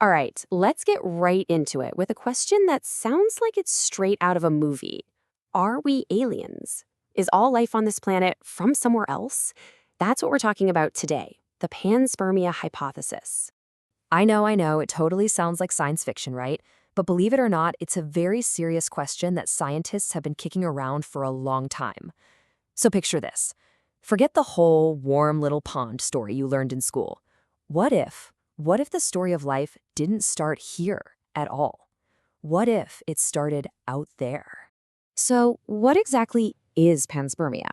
All right, let's get right into it with a question that sounds like it's straight out of a movie. Are we aliens? Is all life on this planet from somewhere else? That's what we're talking about today, the panspermia hypothesis. I know, it totally sounds like science fiction, right? But believe it or not, it's a very serious question that scientists have been kicking around for a long time. So picture this. Forget the whole warm little pond story you learned in school. What if the story of life didn't start here at all? What if it started out there? So, what exactly is panspermia?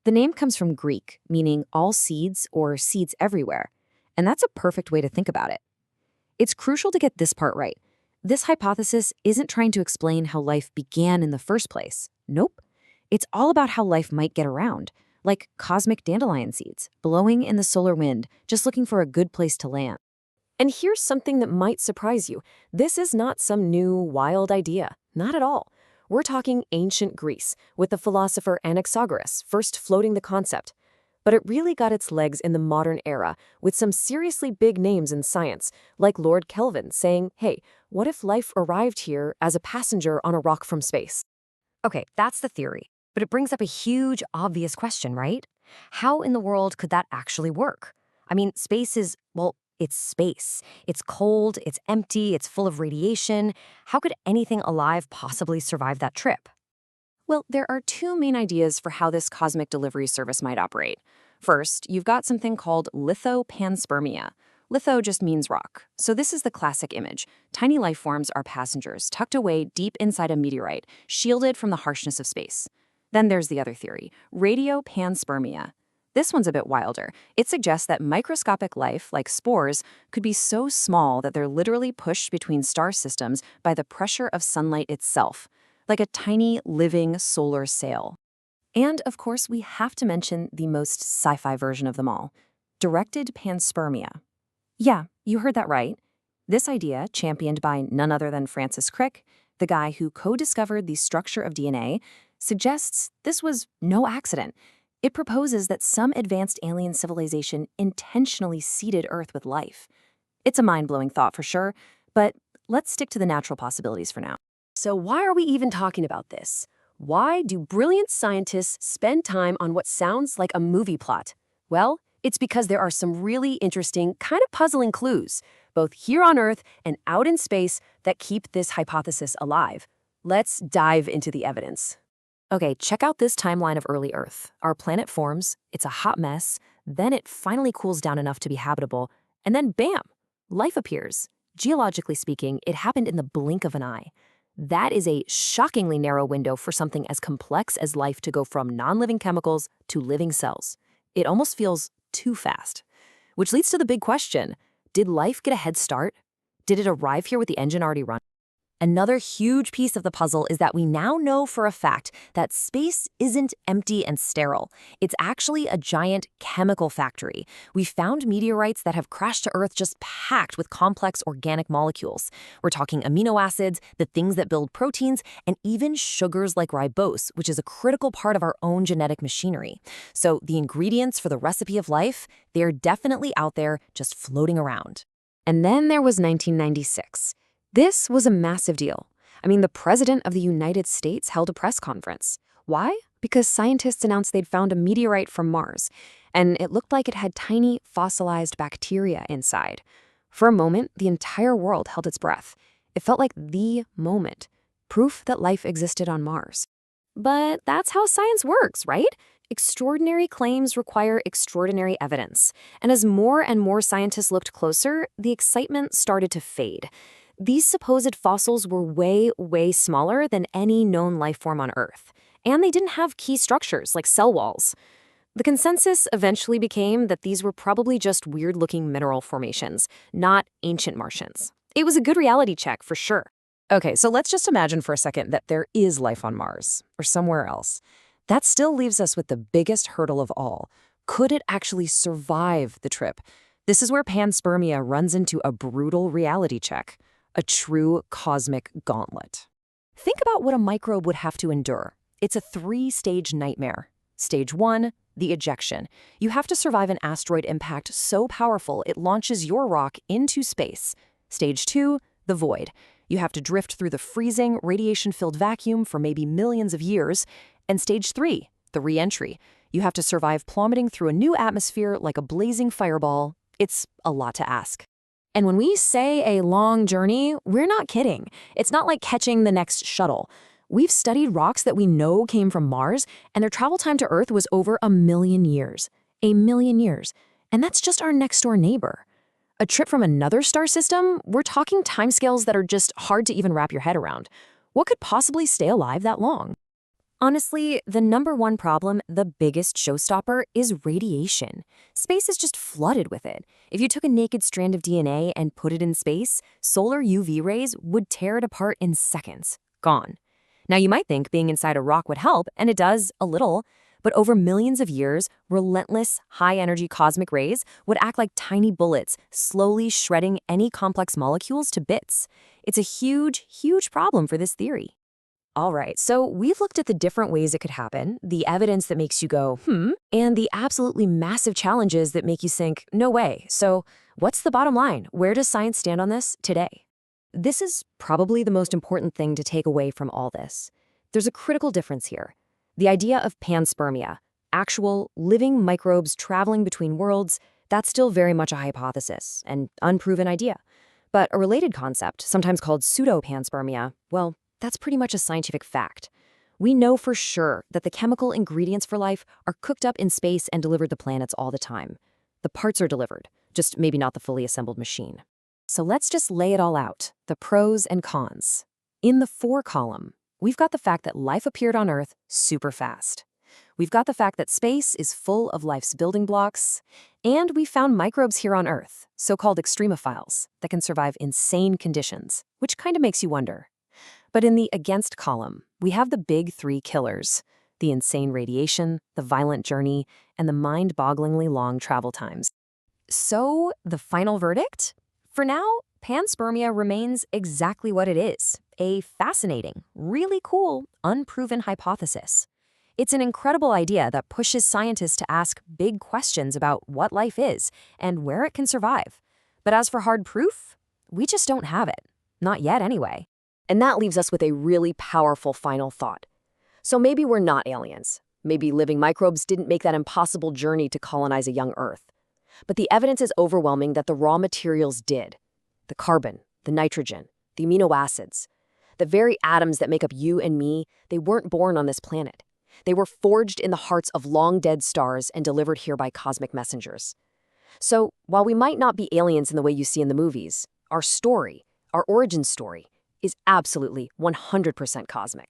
The name comes from Greek, meaning all seeds or seeds everywhere, and that's a perfect way to think about it. It's crucial to get this part right. This hypothesis isn't trying to explain how life began in the first place. Nope. It's all about how life might get around, like cosmic dandelion seeds, blowing in the solar wind, just looking for a good place to land. And here's something that might surprise you. This is not some new, wild idea. Not at all. We're talking ancient Greece, with the philosopher Anaxagoras first floating the concept. But it really got its legs in the modern era, with some seriously big names in science, like Lord Kelvin saying, hey, what if life arrived here as a passenger on a rock from space? Okay, that's the theory. But it brings up a huge, obvious question, right? How in the world could that actually work? I mean, space is, well, it's space. It's cold, it's empty, it's full of radiation. How could anything alive possibly survive that trip? Well, there are two main ideas for how this cosmic delivery service might operate. First, you've got something called lithopanspermia. Litho just means rock. So this is the classic image. Tiny life forms are passengers tucked away deep inside a meteorite, shielded from the harshness of space. Then there's the other theory, radiopanspermia. This one's a bit wilder. It suggests that microscopic life, like spores, could be so small that they're literally pushed between star systems by the pressure of sunlight itself, like a tiny, living solar sail. And, of course, we have to mention the most sci-fi version of them all, directed panspermia. Yeah, you heard that right. This idea, championed by none other than Francis Crick, the guy who co-discovered the structure of DNA, suggests this was no accident. It proposes that some advanced alien civilization intentionally seeded Earth with life. It's a mind-blowing thought for sure, but let's stick to the natural possibilities for now. So why are we even talking about this? Why do brilliant scientists spend time on what sounds like a movie plot? Well, it's because there are some really interesting, kind of puzzling clues, both here on Earth and out in space, that keep this hypothesis alive. Let's dive into the evidence. Okay, check out this timeline of early Earth. Our planet forms, it's a hot mess, then it finally cools down enough to be habitable, and then bam, life appears. Geologically speaking, it happened in the blink of an eye. That is a shockingly narrow window for something as complex as life to go from non-living chemicals to living cells. It almost feels too fast. Which leads to the big question, did life get a head start? Did it arrive here with the engine already running? Another huge piece of the puzzle is that we now know for a fact that space isn't empty and sterile. It's actually a giant chemical factory. We found meteorites that have crashed to Earth just packed with complex organic molecules. We're talking amino acids, the things that build proteins, and even sugars like ribose, which is a critical part of our own genetic machinery. So the ingredients for the recipe of life, they're definitely out there just floating around. And then there was 1996. This was a massive deal. I mean, the President of the United States held a press conference. Why? Because scientists announced they'd found a meteorite from Mars, and it looked like it had tiny fossilized bacteria inside. For a moment, the entire world held its breath. It felt like the moment, proof that life existed on Mars. But that's how science works, right? Extraordinary claims require extraordinary evidence. And as more and more scientists looked closer, the excitement started to fade. These supposed fossils were way, way smaller than any known life form on Earth, and they didn't have key structures like cell walls. The consensus eventually became that these were probably just weird-looking mineral formations, not ancient Martians. It was a good reality check, for sure. Okay, so let's just imagine for a second that there is life on Mars, or somewhere else. That still leaves us with the biggest hurdle of all. Could it actually survive the trip? This is where panspermia runs into a brutal reality check. A true cosmic gauntlet. Think about what a microbe would have to endure. It's a 3-stage nightmare. Stage 1, the ejection. You have to survive an asteroid impact so powerful it launches your rock into space. Stage 2, the void. You have to drift through the freezing, radiation-filled vacuum for maybe millions of years. And Stage 3, the re-entry. You have to survive plummeting through a new atmosphere like a blazing fireball. It's a lot to ask. And when we say a long journey, we're not kidding. It's not like catching the next shuttle. We've studied rocks that we know came from Mars, and their travel time to Earth was over 1,000,000 years. 1,000,000 years. And that's just our next-door neighbor. A trip from another star system, we're talking timescales that are just hard to even wrap your head around. What could possibly stay alive that long? Honestly, the #1 problem, the biggest showstopper, is radiation. Space is just flooded with it. If you took a naked strand of DNA and put it in space, solar UV rays would tear it apart in seconds. Gone. Now, you might think being inside a rock would help, and it does, a little. But over millions of years, relentless, high-energy cosmic rays would act like tiny bullets, slowly shredding any complex molecules to bits. It's a huge, huge problem for this theory. All right, so we've looked at the different ways it could happen, the evidence that makes you go, and the absolutely massive challenges that make you think, no way. So what's the bottom line? Where does science stand on this today? This is probably the most important thing to take away from all this. There's a critical difference here. The idea of panspermia, actual, living microbes traveling between worlds, that's still very much a hypothesis, an unproven idea. But a related concept, sometimes called pseudo-panspermia, well, that's pretty much a scientific fact. We know for sure that the chemical ingredients for life are cooked up in space and delivered to planets all the time. The parts are delivered, just maybe not the fully assembled machine. So let's just lay it all out, the pros and cons. In the for column, we've got the fact that life appeared on Earth super fast. We've got the fact that space is full of life's building blocks, and we found microbes here on Earth, so-called extremophiles, that can survive insane conditions, which kind of makes you wonder. But in the against column, we have the big 3 killers: the insane radiation, the violent journey, and the mind-bogglingly long travel times. So, the final verdict? For now, panspermia remains exactly what it is, a fascinating, really cool, unproven hypothesis. It's an incredible idea that pushes scientists to ask big questions about what life is and where it can survive. But as for hard proof, we just don't have it. Not yet, anyway. And that leaves us with a really powerful final thought. So maybe we're not aliens. Maybe living microbes didn't make that impossible journey to colonize a young Earth. But the evidence is overwhelming that the raw materials did. The carbon, the nitrogen, the amino acids, the very atoms that make up you and me, they weren't born on this planet. They were forged in the hearts of long-dead stars and delivered here by cosmic messengers. So, while we might not be aliens in the way you see in the movies, our story, our origin story, is absolutely 100% cosmic.